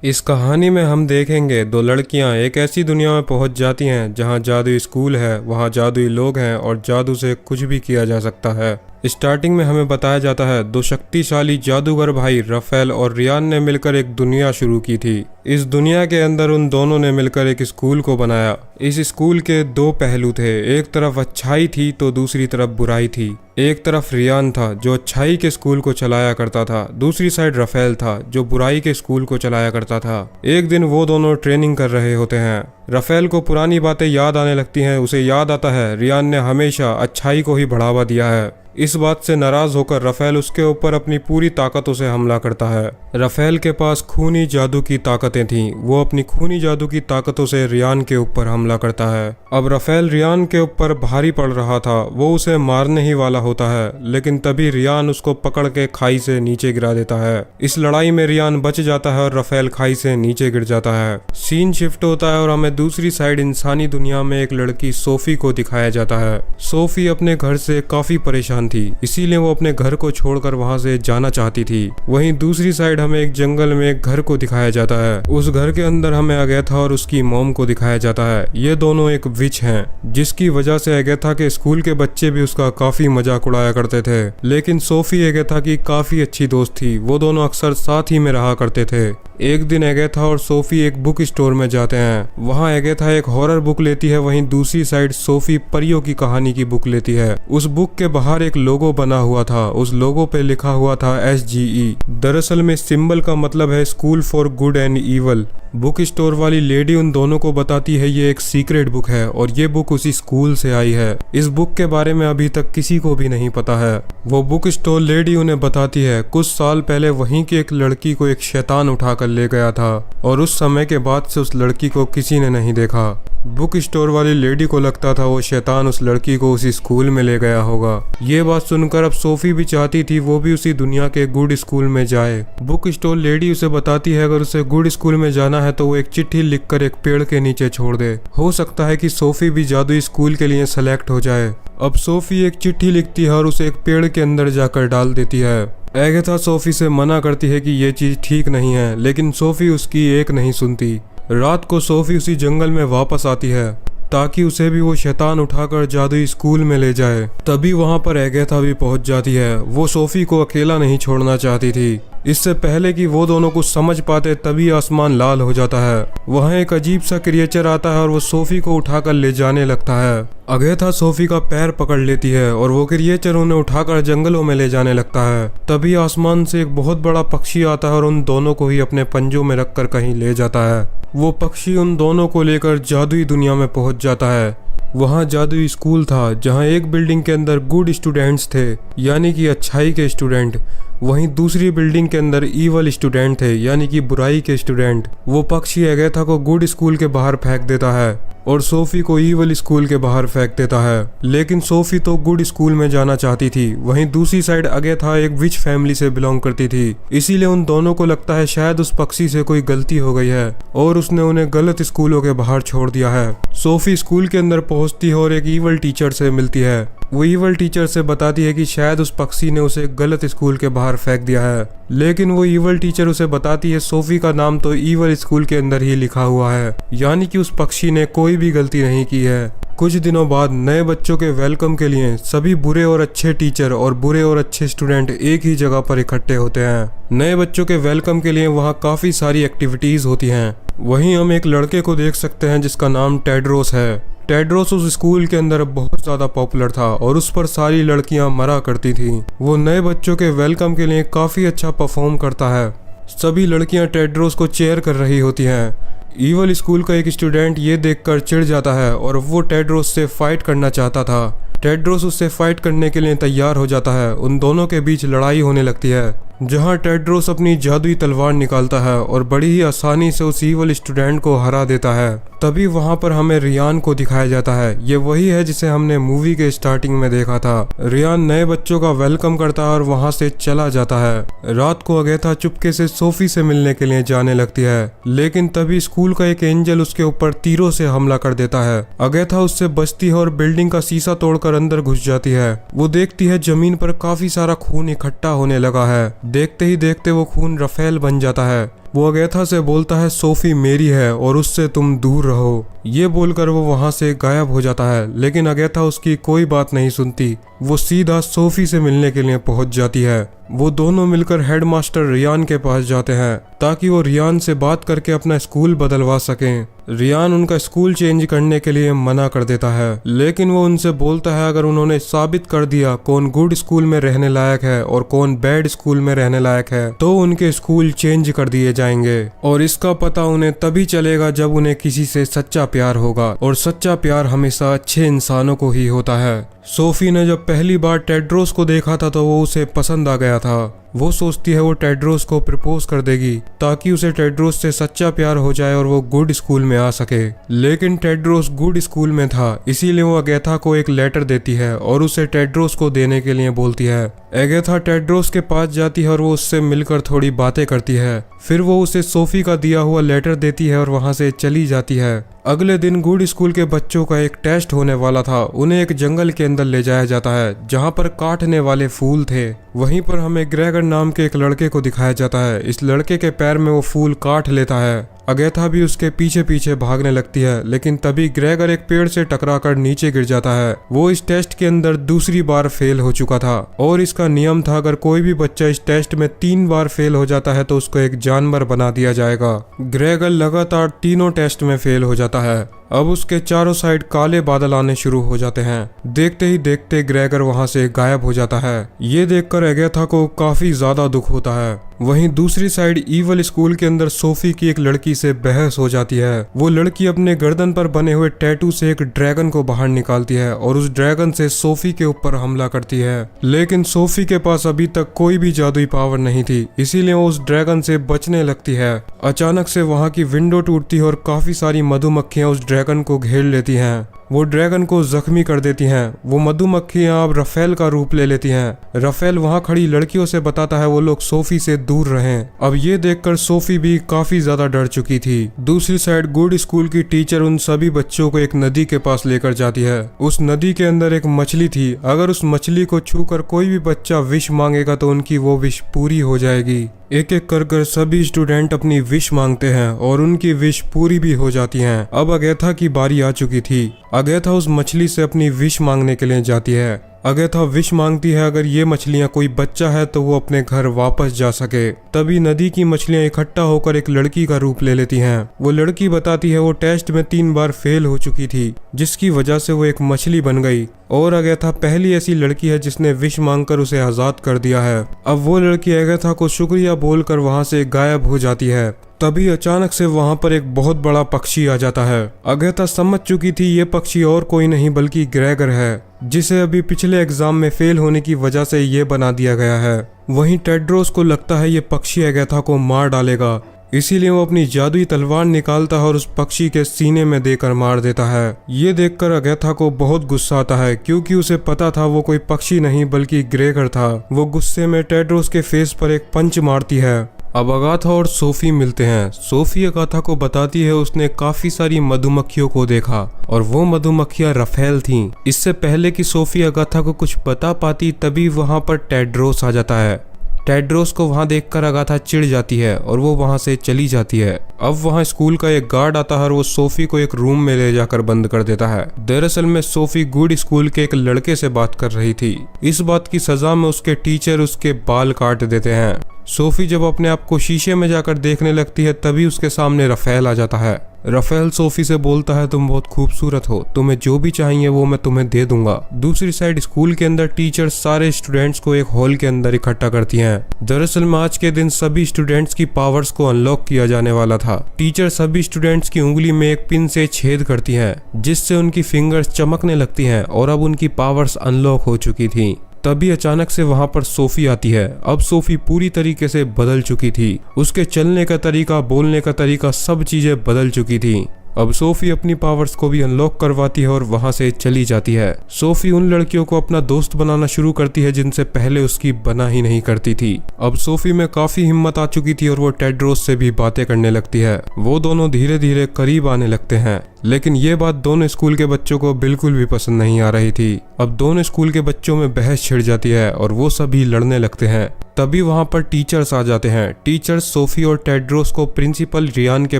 इस कहानी में हम देखेंगे दो लड़कियां एक ऐसी दुनिया में पहुंच जाती हैं जहां जादुई स्कूल है, वहां जादुई लोग हैं और जादू से कुछ भी किया जा सकता है। स्टार्टिंग में हमें बताया जाता है दो शक्तिशाली जादूगर भाई राफेल और रियान ने मिलकर एक दुनिया शुरू की थी। इस दुनिया के अंदर उन दोनों ने मिलकर एक स्कूल को बनाया। इस स्कूल के दो पहलू थे, एक तरफ अच्छाई थी तो दूसरी तरफ बुराई थी। एक तरफ रियान था जो अच्छाई के स्कूल को चलाया करता था, दूसरी साइड राफेल था जो बुराई के स्कूल को चलाया करता था। एक दिन वो दोनों ट्रेनिंग कर रहे होते हैं। राफेल को पुरानी बातें याद आने लगती हैं। उसे याद आता है रियान ने हमेशा अच्छाई को ही बढ़ावा दिया है। इस बात से नाराज होकर राफेल उसके ऊपर अपनी पूरी ताकतों से हमला करता है। राफेल के पास खूनी जादू की ताकतें थीं। वो अपनी खूनी जादू की ताकतों से रियान के ऊपर हमला करता है। अब राफेल रियान के ऊपर भारी पड़ रहा था, वो उसे मारने ही वाला होता है, लेकिन तभी रियान उसको पकड़ के खाई से नीचे गिरा देता है। इस लड़ाई में रियान बच जाता है और राफेल खाई से नीचे गिर जाता है। सीन शिफ्ट होता है और हमें दूसरी साइड इंसानी दुनिया में एक लड़की सोफी को दिखाया जाता है। सोफी अपने घर से काफी परेशान थी, इसीलिए वो अपने घर को छोड़कर वहां से जाना चाहती थी। वहीं दूसरी साइड हमें एक जंगल में एक घर को दिखाया जाता है। उस घर के अंदर हमें अगेथा और उसकी मॉम को दिखाया जाता है। ये दोनों एक विच हैं, जिसकी वजह से अगेथा के स्कूल के बच्चे भी उसका काफी मजाक उड़ाया करते थे। लेकिन सोफी अगेथा की काफी अच्छी दोस्त थी, वो दोनों अक्सर साथ ही में रहा करते थे। एक दिन अगेथा और सोफी एक बुक स्टोर में जाते हैं। वहां अगेथा एक हॉरर बुक लेती है, वहीं दूसरी साइड सोफी परियों की कहानी की बुक लेती है। उस बुक के बाहर एक लोगो बना हुआ था, उस लोगो पे लिखा हुआ था SGE। दरअसल में सिंबल का मतलब है school for good and evil. Book store वाली लेडी उन दोनों को बताती है ये एक सीक्रेट बुक है और ये बुक उसी स्कूल से आई है। इस बुक के बारे में अभी तक किसी को भी नहीं पता है। वो बुक स्टोर लेडी उन्हें बताती है कुछ साल पहले वहीं की एक लड़की को एक शैतान उठाकर ले गया था और उस समय के बाद से उस लड़की को किसी ने नहीं देखा। बुक स्टोर वाली लेडी को लगता था वो शैतान उस लड़की को उसी स्कूल में ले गया होगा। ये बात सुनकर अब सोफी भी चाहती थी वो भी उसी दुनिया के गुड स्कूल में जाए। बुक स्टोर लेडी उसे बताती है अगर उसे गुड स्कूल में जाना है तो वो एक चिट्ठी लिखकर एक पेड़ के नीचे छोड़ दे। हो सकता है कि सोफी भी जादुई स्कूल के लिए सेलेक्ट हो जाए। अब सोफी एक चिट्ठी लिखती है और उसे एक पेड़ के अंदर जाकर डाल देती है। अगेथा सोफी से मना करती है कि ये चीज ठीक नहीं है, लेकिन सोफी उसकी एक नहीं सुनती। रात को सोफी उसी जंगल में वापस आती है ताकि उसे भी वो शैतान उठाकर जादुई स्कूल में ले जाए। तभी वहां पर अगेथा भी पहुंच जाती है। वो सोफी को अकेला नहीं छोड़ना चाहती थी। इससे पहले कि वो दोनों कुछ समझ पाते तभी आसमान लाल हो जाता है। वहाँ एक अजीब सा क्रिएचर आता है और वो सोफी को उठाकर ले जाने लगता है। अगेथा सोफी का पैर पकड़ लेती है और वो क्रिएचर उन्हें उठाकर जंगलों में ले जाने लगता है। तभी आसमान से एक बहुत बड़ा पक्षी आता है और उन दोनों को ही अपने पंजों में रखकर कहीं ले जाता है। वो पक्षी उन दोनों को लेकर जादुई दुनिया में पहुंच जाता है। वहाँ जादुई स्कूल था जहाँ एक बिल्डिंग के अंदर गुड स्टूडेंट्स थे, यानी कि अच्छाई के स्टूडेंट, वहीं दूसरी बिल्डिंग के अंदर ईवल स्टूडेंट थे, यानी कि बुराई के स्टूडेंट। वो पक्षी अगेथा को गुड स्कूल के बाहर फेंक देता है और सोफी को ईवल स्कूल के बाहर फेंक देता है। लेकिन सोफी तो गुड स्कूल में जाना चाहती थी। वहीं दूसरी साइड अगेथा एक विच फैमिली से बिलोंग करती थी, इसीलिए उन दोनों को लगता है शायद उस पक्षी से कोई गलती हो गई है और उसने उन्हें गलत स्कूलों के बाहर छोड़ दिया है। सोफी स्कूल के अंदर पहुंचती है और एक ईवल टीचर से मिलती है। वो ईवल टीचर से बताती है कि शायद उस पक्षी ने उसे गलत स्कूल के बाहर फेंक दिया है। लेकिन वो ईवल टीचर उसे बताती है सोफी का नाम तो ईवल स्कूल के अंदर ही लिखा हुआ है, यानी कि उस पक्षी ने कोई भी गलती नहीं की है। कुछ दिनों बाद नए बच्चों के वेलकम के लिए सभी बुरे और अच्छे टीचर और बुरे और अच्छे स्टूडेंट एक ही जगह पर इकट्ठे होते हैं। नए बच्चों के वेलकम के लिए वहाँ काफी सारी एक्टिविटीज होती हैं। वहीं हम एक लड़के को देख सकते हैं जिसका नाम टेड्रोस है। टेड्रोस उस स्कूल के अंदर बहुत ज़्यादा पॉपुलर था और उस पर सारी लड़कियां मरा करती थीं। वो नए बच्चों के वेलकम के लिए काफ़ी अच्छा परफॉर्म करता है। सभी लड़कियां टेड्रोस को चेयर कर रही होती हैं। ईवल स्कूल का एक स्टूडेंट ये देखकर चिढ़ जाता है और वो टेड्रोस से फाइट करना चाहता था। टेड्रोस उससे फाइट करने के लिए तैयार हो जाता है। उन दोनों के बीच लड़ाई होने लगती है जहां टेड्रोस अपनी जादुई तलवार निकालता है और बड़ी ही आसानी से उस ईवल स्टूडेंट को हरा देता है। तभी वहां पर हमें रियान को दिखाया जाता है। ये वही है जिसे हमने मूवी के स्टार्टिंग में देखा था। रियान नए बच्चों का वेलकम करता है और वहां से चला जाता है। रात को अगेथा चुपके से सोफी से मिलने के लिए जाने लगती है, लेकिन तभी स्कूल का एक एंजल उसके ऊपर तीरों से हमला कर देता है। अगेथा उससे बचती है और बिल्डिंग का शीशा तोड़कर अंदर घुस जाती है। वो देखती है जमीन पर काफी सारा खून इकट्ठा होने लगा है। देखते ही देखते वो खून राफेल बन जाता है। वो अगेथा से बोलता है सोफी मेरी है और उससे तुम दूर रहो। ये बोलकर वो वहां से गायब हो जाता है, लेकिन अगेथा उसकी कोई बात नहीं सुनती। वो सीधा सोफी से मिलने के लिए पहुंच जाती है। वो दोनों मिलकर हेडमास्टर रियान के पास जाते हैं ताकि वो रियान से बात करके अपना स्कूल बदलवा सकें। रियान उनका स्कूल चेंज करने के लिए मना कर देता है, लेकिन वो उनसे बोलता है अगर उन्होंने साबित कर दिया कौन गुड स्कूल में रहने लायक है और कौन बैड स्कूल में रहने लायक है तो उनके स्कूल चेंज कर दिए जाएंगे। और इसका पता उन्हें तभी चलेगा जब उन्हें किसी से सच्चा प्यार होगा, और सच्चा प्यार हमेशा अच्छे इंसानों को ही होता है। सोफी ने जब पहली बार टेड्रोस को देखा था तो वो उसे पसंद आ गया था। वो सोचती है वो टेड्रोस को प्रपोज कर देगी ताकि उसे टेड्रोस से सच्चा प्यार हो जाए और वो गुड स्कूल में आ सके। लेकिन टेड्रोस गुड स्कूल में था, इसीलिए वो अगेथा को एक लेटर देती है और उसे टेड्रोस को देने के लिए बोलती है। अगेथा टेड्रोस के पास जाती है और वो उससे मिलकर थोड़ी बातें करती है। फिर वो उसे सोफी का दिया हुआ लेटर देती है और वहां से चली जाती है। अगले दिन गुड स्कूल के बच्चों का एक टेस्ट होने वाला था। उन्हें एक जंगल के अंदर ले जाया जाता है जहां पर काटने वाले फूल थे। वहीं पर हमें ग्रेगर नाम के एक लड़के को दिखाया जाता है। इस लड़के के पैर में वो फूल काट लेता है। अगेथा भी उसके पीछे पीछे भागने लगती है, लेकिन तभी ग्रेगर एक पेड़ से टकराकर नीचे गिर जाता है। वो इस टेस्ट के अंदर दूसरी बार फेल हो चुका था और इसका नियम था अगर कोई भी बच्चा इस टेस्ट में 3 बार फेल हो जाता है तो उसको एक जानवर बना दिया जाएगा। ग्रेगर लगातार तीनों टेस्ट में फेल हो जाता है। अब उसके चारों साइड काले बादल आने शुरू हो जाते हैं। देखते ही देखते ग्रेगर वहां से गायब हो जाता है। ये देखकर अगेथा को काफी ज्यादा दुख होता है। वहीं दूसरी साइड ईवल स्कूल के अंदर सोफी की एक लड़की से बहस हो जाती है। वो लड़की अपने गर्दन पर बने हुए टैटू से एक ड्रैगन को बाहर निकालती है और उस ड्रैगन से सोफी के ऊपर हमला करती है। लेकिन सोफी के पास अभी तक कोई भी जादुई पावर नहीं थी, इसीलिए वो उस ड्रैगन से बचने लगती है। अचानक से वहां की विंडो टूटती है और काफी सारी मधुमक्खियां उस ड्रैगन को घेर लेती हैं। वो ड्रैगन को जख्मी कर देती हैं। वो मधुमक्खियां अब रफेल का रूप ले लेती हैं। रफेल वहां खड़ी लड़कियों से बताता है वो लोग सोफी से दूर रहें। अब ये देखकर सोफी भी काफी ज्यादा डर चुकी थी। दूसरी साइड गुड स्कूल की टीचर उन सभी बच्चों को एक नदी के पास लेकर जाती है। उस नदी के अंदर एक मछली थी। अगर उस मछली को छूकर कोई भी बच्चा विश मांगेगा तो उनकी वो विश पूरी हो जाएगी। एक एक कर सभी स्टूडेंट अपनी विश मांगते हैं और उनकी विश पूरी भी हो जाती हैं। अब अगेथा की बारी आ चुकी थी। अगेथा उस मछली से अपनी विश मांगने के लिए जाती है। अगेथा विश मांगती है अगर ये मछलियां कोई बच्चा है तो वो अपने घर वापस जा सके। तभी नदी की मछलियां इकट्ठा होकर एक लड़की का रूप ले लेती हैं। वो लड़की बताती है वो टेस्ट में 3 बार फेल हो चुकी थी, जिसकी वजह से वो एक मछली बन गई। और अगेथा पहली ऐसी लड़की है जिसने विश मांगकर उसे आजाद कर दिया है। अब वो लड़की अगेथा को शुक्रिया बोलकर वहां से गायब हो जाती है। तभी अचानक से वहां पर एक बहुत बड़ा पक्षी आ जाता है। अगेथा समझ चुकी थी ये पक्षी और कोई नहीं बल्कि ग्रेगर है, जिसे अभी पिछले एग्जाम में फेल होने की वजह से ये बना दिया गया है। वहीं टेड्रोस को लगता है ये पक्षी अगेथा को मार डालेगा, इसीलिए वो अपनी जादुई तलवार निकालता है और उस पक्षी के सीने में देकर मार देता है। ये देखकर अगेथा को बहुत गुस्सा आता है क्योंकि उसे पता था वो कोई पक्षी नहीं बल्कि ग्रेगर था। वो गुस्से में टेड्रोस के फेस पर एक पंच मारती है। अब अगाथा और सोफी मिलते हैं। सोफी अगाथा को बताती है उसने काफी सारी मधुमक्खियों को देखा और वो मधुमक्खियां रफेल थीं। इससे पहले कि सोफी अगाथा को कुछ बता पाती तभी वहां पर टेड्रोस आ जाता है। टेड्रोस को वहां देखकर अगाथा चिढ़ जाती है और वो वहां से चली जाती है। अब वहां स्कूल का एक गार्ड आता है और वो सोफी को एक रूम में ले जाकर बंद कर देता है। दरअसल में सोफी गुड स्कूल के एक लड़के से बात कर रही थी। इस बात की सजा में उसके टीचर उसके बाल काट देते हैं। सोफी जब अपने आप को शीशे में जाकर देखने लगती है तभी उसके सामने रफेल आ जाता है। रफेल सोफी से बोलता है तुम बहुत खूबसूरत हो, तुम्हें जो भी चाहिए वो मैं तुम्हें दे दूंगा। दूसरी साइड स्कूल के अंदर टीचर सारे स्टूडेंट्स को एक हॉल के अंदर इकट्ठा करती हैं। दरअसल में आज के दिन सभी स्टूडेंट्स की पावर्स को अनलॉक किया जाने वाला था। टीचर सभी स्टूडेंट्स की उंगली में एक पिन से छेद करती हैं, जिससे उनकी फिंगर्स चमकने लगती हैं और अब उनकी पावर्स अनलॉक हो चुकी थी। तभी अचानक से वहां पर सोफी आती है। अब सोफी पूरी तरीके से बदल चुकी थी। उसके चलने का तरीका, बोलने का तरीका, सब चीजें बदल चुकी थी। अब सोफी अपनी पावर्स को भी अनलॉक करवाती है और वहां से चली जाती है। सोफी उन लड़कियों को अपना दोस्त बनाना शुरू करती है जिनसे पहले उसकी बना ही नहीं करती थी। अब सोफी में काफी हिम्मत आ चुकी थी और वो टेड्रोस से भी बातें करने लगती है। वो दोनों धीरे धीरे करीब आने लगते हैं, लेकिन ये बात दोनों स्कूल के बच्चों को बिल्कुल भी पसंद नहीं आ रही थी। अब दोनों स्कूल के बच्चों में बहस छिड़ जाती है और वो सभी लड़ने लगते हैं। तभी वहां पर टीचर्स आ जाते हैं। टीचर्स सोफी और टेड्रोस को प्रिंसिपल रियान के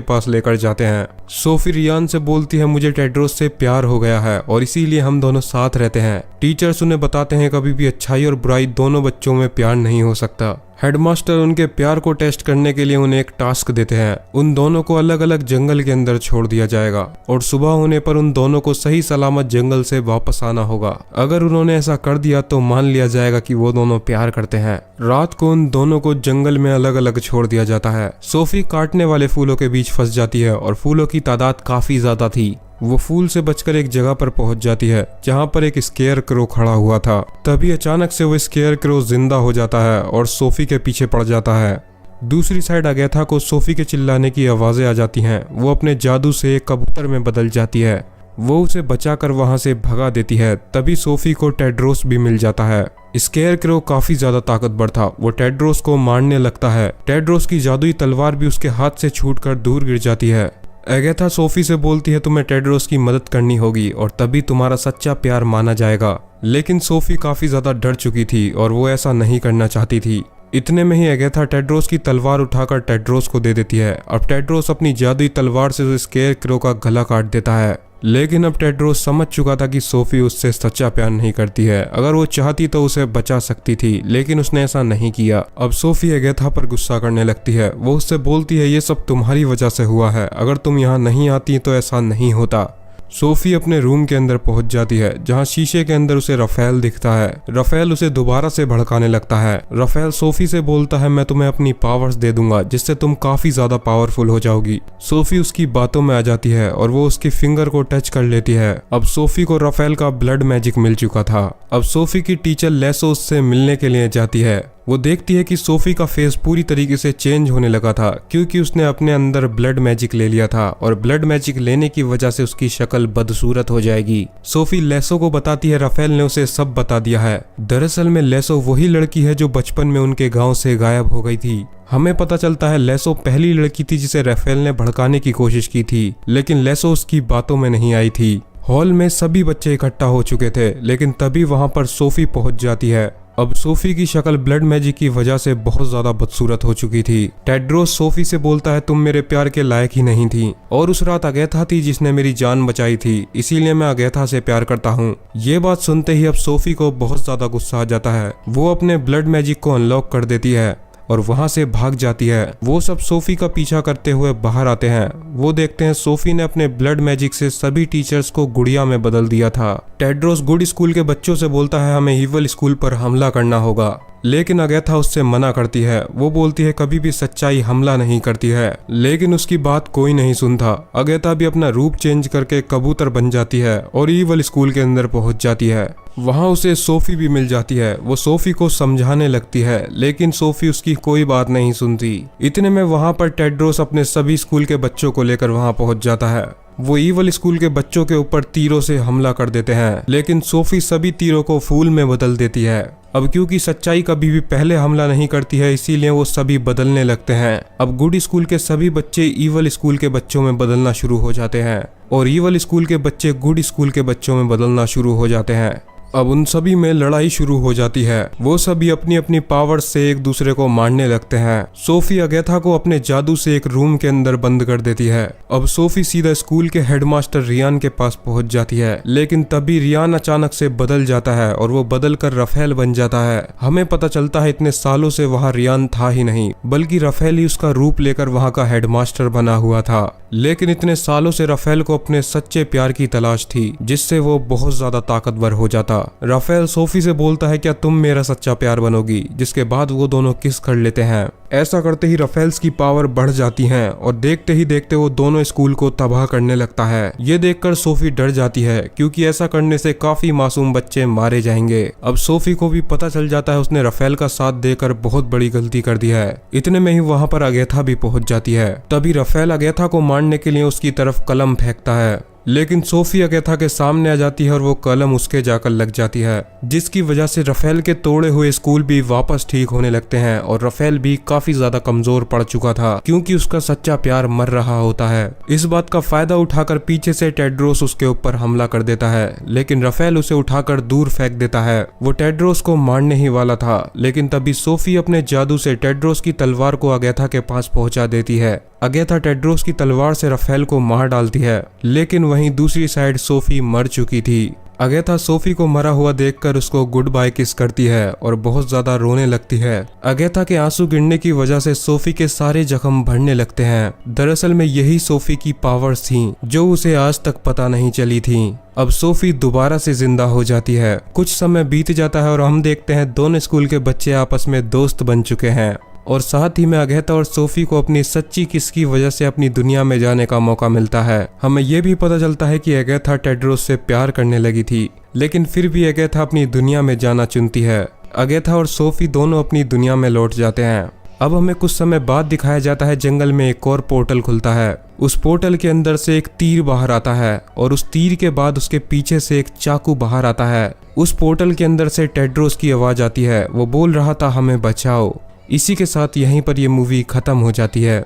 पास लेकर जाते हैं। सोफी रियान से बोलती है मुझे टेड्रोस से प्यार हो गया है और इसीलिए हम दोनों साथ रहते हैं। टीचर्स उन्हें बताते हैं कभी भी अच्छाई और बुराई दोनों बच्चों में प्यार नहीं हो सकता। हेडमास्टर उनके प्यार को टेस्ट करने के लिए उन्हें एक टास्क देते हैं। उन दोनों को अलग अलग जंगल के अंदर छोड़ दिया जाएगा और सुबह होने पर उन दोनों को सही सलामत जंगल से वापस आना होगा। अगर उन्होंने ऐसा कर दिया तो मान लिया जाएगा कि वो दोनों प्यार करते हैं। रात को उन दोनों को जंगल में अलग अलग छोड़ दिया जाता है। सोफी काटने वाले फूलों के बीच फंस जाती है और फूलों की तादाद काफी ज्यादा थी। वो फूल से बचकर एक जगह पर पहुंच जाती है जहां पर एक स्केयर क्रो खड़ा हुआ था। तभी अचानक से वो स्केयर क्रो जिंदा हो जाता है और सोफी के पीछे पड़ जाता है। दूसरी साइड अगेथा को सोफी के चिल्लाने की आवाजें आ जाती हैं। वो अपने जादू से एक कबूतर में बदल जाती है। वो उसे बचाकर वहां से भगा देती है। तभी सोफी को टेड्रोस भी मिल जाता है। स्केयर क्रो काफी ज्यादा ताकतवर था। वो टेड्रोस को मारने लगता है। टेड्रोस की जादुई तलवार भी उसके हाथ से छूटकर दूर गिर जाती है। अगेथा सोफी से बोलती है तुम्हें टेड्रोस की मदद करनी होगी और तभी तुम्हारा सच्चा प्यार माना जाएगा। लेकिन सोफी काफी ज्यादा डर चुकी थी और वो ऐसा नहीं करना चाहती थी। इतने में ही अगेथा टेड्रोस की तलवार उठाकर टेड्रोस को दे देती है। अब टेड्रोस अपनी जादुई तलवार से उस स्केयर क्रो का गला काट देता है। लेकिन अब टेड्रोस समझ चुका था कि सोफी उससे सच्चा प्यार नहीं करती है। अगर वो चाहती तो उसे बचा सकती थी, लेकिन उसने ऐसा नहीं किया। अब सोफी अगेथा पर गुस्सा करने लगती है। वो उससे बोलती है ये सब तुम्हारी वजह से हुआ है। अगर तुम यहाँ नहीं आती तो ऐसा नहीं होता। सोफी अपने रूम के अंदर पहुंच जाती है जहां शीशे के अंदर उसे राफेल दिखता है। राफेल उसे दोबारा से भड़काने लगता है। राफेल सोफी से बोलता है मैं तुम्हें अपनी पावर्स दे दूंगा जिससे तुम काफी ज्यादा पावरफुल हो जाओगी। सोफी उसकी बातों में आ जाती है और वो उसकी फिंगर को टच कर लेती है। अब सोफी को राफेल का ब्लड मैजिक मिल चुका था। अब सोफी की टीचर लेसो उससे मिलने के लिए जाती है। वो देखती है कि सोफी का फेस पूरी तरीके से चेंज होने लगा था क्योंकि उसने अपने अंदर ब्लड मैजिक ले लिया था और ब्लड मैजिक लेने की वजह से उसकी शक्ल बदसूरत हो जाएगी। सोफी लेसो को बताती है राफेल ने उसे सब बता दिया है। दरअसल में लेसो वही लड़की है जो बचपन में उनके गांव से गायब हो गई थी। हमें पता चलता है लेसो पहली लड़की थी जिसे राफेल ने भड़काने की कोशिश की थी, लेकिन लेसो उसकी बातों में नहीं आई थी। हॉल में सभी बच्चे इकट्ठा हो चुके थे, लेकिन तभी वहां पर सोफी पहुंच जाती है। अब सोफी की शक्ल ब्लड मैजिक की वजह से बहुत ज्यादा बदसूरत हो चुकी थी। टेड्रोस सोफी से बोलता है तुम मेरे प्यार के लायक ही नहीं थी और उस रात अगेथा थी जिसने मेरी जान बचाई थी, इसीलिए मैं अगेथा से प्यार करता हूँ। ये बात सुनते ही अब सोफी को बहुत ज्यादा गुस्सा आ जाता है। वो अपने ब्लड मैजिक को अनलॉक कर देती है और वहां से भाग जाती है। वो सब सोफी का पीछा करते हुए बाहर आते हैं। वो देखते हैं सोफी ने अपने ब्लड मैजिक से सभी टीचर्स को गुड़िया में बदल दिया था। टेड्रोस गुड स्कूल के बच्चों से बोलता है हमें इवल स्कूल पर हमला करना होगा, लेकिन अगेथा उससे मना करती है। वो बोलती है कभी भी सच्चाई हमला नहीं करती है, लेकिन उसकी बात कोई नहीं सुनता। अगेथा भी अपना रूप चेंज करके कबूतर बन जाती है और इवल स्कूल के अंदर पहुंच जाती है। वहां उसे सोफी भी मिल जाती है। वो सोफी को समझाने लगती है, लेकिन सोफी उसकी कोई बात नहीं सुनती। इतने में वहां पर टेड्रोस अपने सभी स्कूल के बच्चों को लेकर वहां पहुंच जाता है। वो इवल स्कूल के बच्चों के ऊपर तीरों से हमला कर देते हैं, लेकिन सोफी सभी तीरों को फूल में बदल देती है। अब क्योंकि सच्चाई कभी भी पहले हमला नहीं करती है, इसीलिए वो सभी बदलने लगते हैं। अब गुड स्कूल के सभी बच्चे इवल स्कूल के बच्चों में बदलना शुरू हो जाते हैं और इवल स्कूल के बच्चे गुड स्कूल के बच्चों में बदलना शुरू हो जाते हैं। अब उन सभी में लड़ाई शुरू हो जाती है। वो सभी अपनी अपनी पावर से एक दूसरे को मारने लगते हैं। सोफी अगेथा को अपने जादू से एक रूम के अंदर बंद कर देती है। अब सोफी सीधा स्कूल के हेडमास्टर रियान के पास पहुंच जाती है, लेकिन तभी रियान अचानक से बदल जाता है और वो बदल कर राफेल बन जाता है। हमें पता चलता है इतने सालों से वहाँ रियान था ही नहीं, बल्कि राफेल ही उसका रूप लेकर वहाँ का हेडमास्टर बना हुआ था। लेकिन इतने सालों से राफेल को अपने सच्चे प्यार की तलाश थी, जिससे वो बहुत ज्यादा ताकतवर हो जाता। राफेल सोफी से बोलता है क्या तुम मेरा सच्चा प्यार बनोगी, जिसके बाद वो दोनों किस कर लेते हैं। ऐसा करते ही राफेल्स की पावर बढ़ जाती है और देखते ही देखते वो दोनों स्कूल को तबाह करने लगता है। ये देखकर सोफी डर जाती है क्योंकि ऐसा करने से काफी मासूम बच्चे मारे जाएंगे। अब सोफी को भी पता चल जाता है उसने राफेल का साथ देकर बहुत बड़ी गलती कर दी है। इतने में ही वहाँ पर अगेथा भी पहुंच जाती है। तभी राफेल अगेथा को मारने के लिए उसकी तरफ कलम फेंकता है। लेकिन सोफी अगेथा के सामने आ जाती है और वो कलम उसके जाकर लग जाती है, जिसकी वजह से राफेल के तोड़े हुए स्कूल भी वापस ठीक होने लगते हैं और राफेल भी काफी ज्यादा कमजोर पड़ चुका था क्योंकि उसका सच्चा प्यार मर रहा होता है। इस बात का फायदा उठाकर पीछे से टेड्रोस उसके ऊपर हमला कर देता है, लेकिन राफेल उसे उठाकर दूर फेंक देता है। वो टेड्रोस को मारने ही वाला था, लेकिन तभी सोफी अपने जादू से टेड्रोस की तलवार को अगेथा के पास पहुंचा देती है। अगेथा टेड्रोस की तलवार से राफेल को मार डालती है, लेकिन वहीं दूसरी साइड सोफी मर चुकी थी। अगेथा सोफी को मरा हुआ देखकर उसको गुड बाय किस करती है और बहुत ज्यादा रोने लगती है। अगेथा के आंसू गिरने की वजह से सोफी के सारे जख्म भरने लगते हैं। दरअसल में यही सोफी की पावर्स थीं, जो उसे आज तक पता नहीं चली थीं। अब सोफी दोबारा से जिंदा हो जाती है। कुछ समय बीत जाता है और हम देखते हैं दोनों स्कूल के बच्चे आपस में दोस्त बन चुके हैं और साथ ही में अगेथा और सोफी को अपनी सच्ची किस की वजह से अपनी दुनिया में जाने का मौका मिलता है। हमें यह भी पता चलता है कि अगेथा टेड्रोस से प्यार करने लगी थी, लेकिन फिर भी अगेथा अपनी दुनिया में जाना चुनती है। अगेथा और सोफी दोनों अपनी दुनिया में लौट जाते हैं। अब हमें कुछ समय बाद दिखाया जाता है जंगल में एक और पोर्टल खुलता है। उस पोर्टल के अंदर से एक तीर बाहर आता है और उस तीर के बाद उसके पीछे से एक चाकू बाहर आता है। उस पोर्टल के अंदर से टेड्रोस की आवाज आती है। वो बोल रहा था, हमें बचाओ। इसी के साथ यहीं पर ये मूवी खत्म हो जाती है।